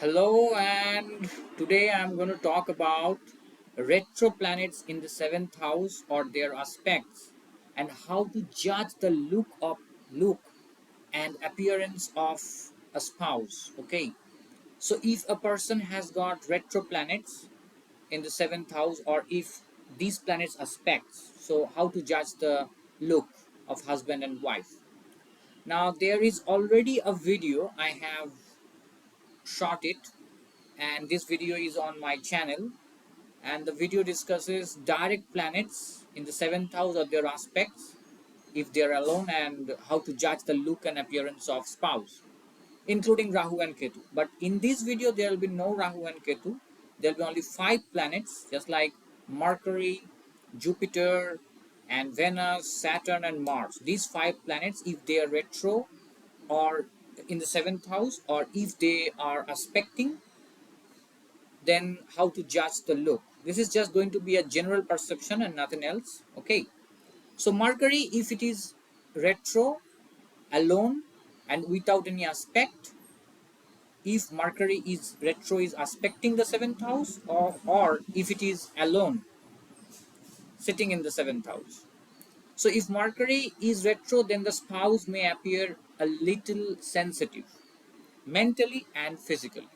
Hello, and today I'm going to talk about retro planets in the seventh house or their aspects and how to judge the look and appearance of a spouse. Okay, so if a person has got retro planets in the seventh house or if these planets aspects, so how to judge the look of husband and wife. Now there is already a video I have shot it, and this video is on my channel, and the video discusses direct planets in the seventh house or their aspects if they are alone and how to judge the look and appearance of spouse, including Rahu and Ketu. But in this video there will be no Rahu and Ketu. There will be only 5 planets, just like Mercury, Jupiter, and Venus, Saturn, and Mars. These 5 planets, if they are retro or in the seventh house, or if they are aspecting, then how to judge the look. This is just going to be a general perception and nothing else. Okay, so Mercury, if it is retro alone and without any aspect, if Mercury is retro is aspecting the seventh house, or if it is alone sitting in the seventh house. So if Mercury is retro, then the spouse may appear a little sensitive mentally and physically.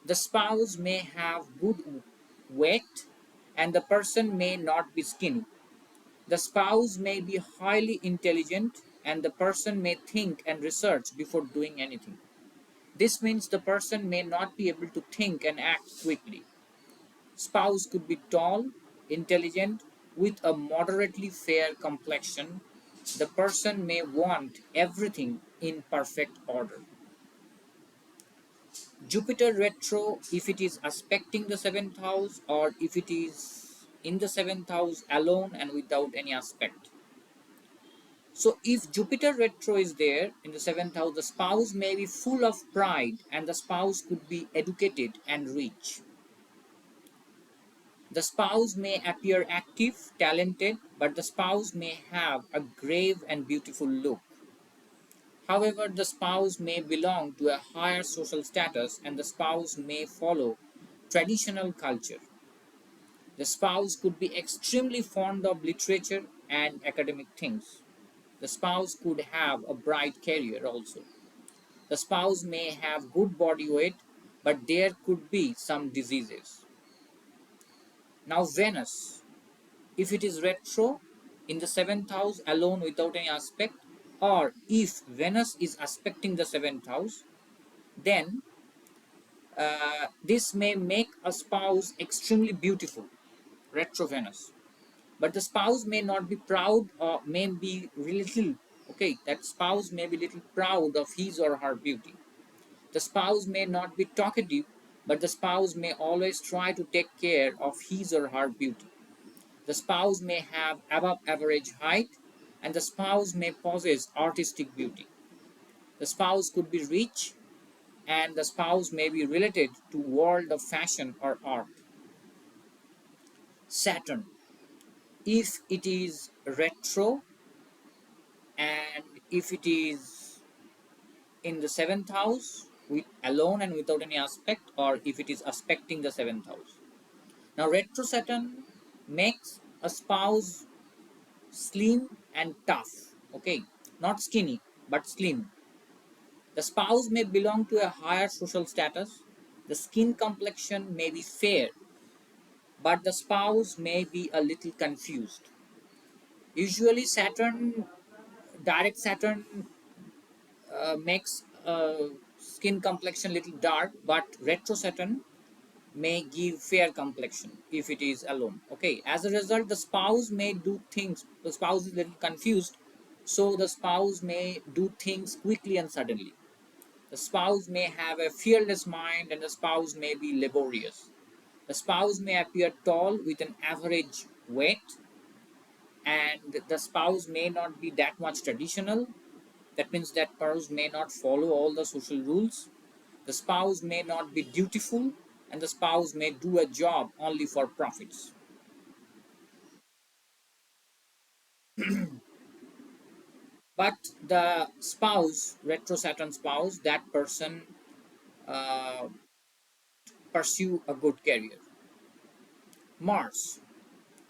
The spouse may have good weight and the person may not be skinny. The spouse may be highly intelligent and the person may think and research before doing anything. This means the person may not be able to think and act quickly. Spouse could be tall, intelligent, with a moderately fair complexion. The person may want everything in perfect order. Jupiter retro, if it is aspecting the seventh house or if it is in the seventh house alone and without any aspect. So if Jupiter retro is there in the seventh house, the spouse may be full of pride and the spouse could be educated and rich. The spouse may appear active, talented, but the spouse may have a grave and beautiful look. However, the spouse may belong to a higher social status and the spouse may follow traditional culture. The spouse could be extremely fond of literature and academic things. The spouse could have a bright career also. The spouse may have good body weight, but there could be some diseases. Now, Venus, if it is retro in the seventh house alone without any aspect, or if Venus is aspecting the seventh house, then this may make a spouse extremely beautiful, retro Venus. But the spouse may not be proud or may be little, okay, that spouse may be little proud of his or her beauty. The spouse may not be talkative, but the spouse may always try to take care of his or her beauty. The spouse may have above average height and the spouse may possess artistic beauty. The spouse could be rich and the spouse may be related to world of fashion or art. Saturn, if it is retro and if it is in the seventh house with alone and without any aspect, or if it is aspecting the seventh house. Now retro Saturn makes a spouse slim and tough, okay, not skinny but slim. The spouse may belong to a higher social status. The skin complexion may be fair, but the spouse may be a little confused. Usually Saturn, direct Saturn makes skin complexion little dark, but retro Saturn may give fair complexion if it is alone. Okay, as a result, the spouse may do things, the spouse is a little confused, so the spouse may do things quickly and suddenly. The spouse may have a fearless mind and the spouse may be laborious. The spouse may appear tall with an average weight and the spouse may not be that much traditional. That means that spouse may not follow all the social rules. The spouse may not be dutiful and the spouse may do a job only for profits. But the spouse, retro Saturn spouse, that person uh, pursue a good career. Mars,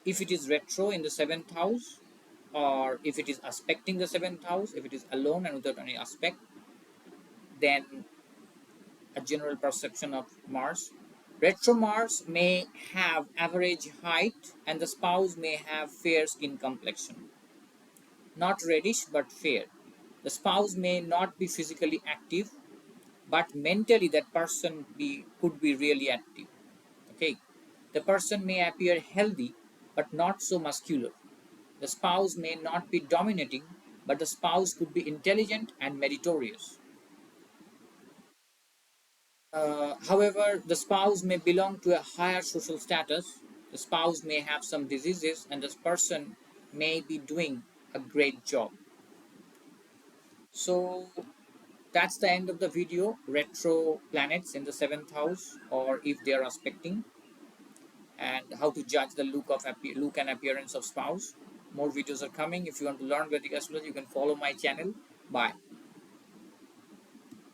if it is retro in the seventh house, or if it is aspecting the seventh house, if it is alone and without any aspect, then a general perception of Mars. Retro Mars may have average height and the spouse may have fair skin complexion, not reddish but fair. The spouse may not be physically active, but mentally that person could be really active. Okay, the person may appear healthy but not so muscular. The spouse may not be dominating, but the spouse could be intelligent and meritorious. However, the spouse may belong to a higher social status. The spouse may have some diseases, and the person may be doing a great job. So that's the end of the video. Retro planets in the seventh house, or if they are aspecting, and how to judge the look and appearance of spouse. More videos are coming. If you want to learn Vedic astrology, you can follow my channel. Bye.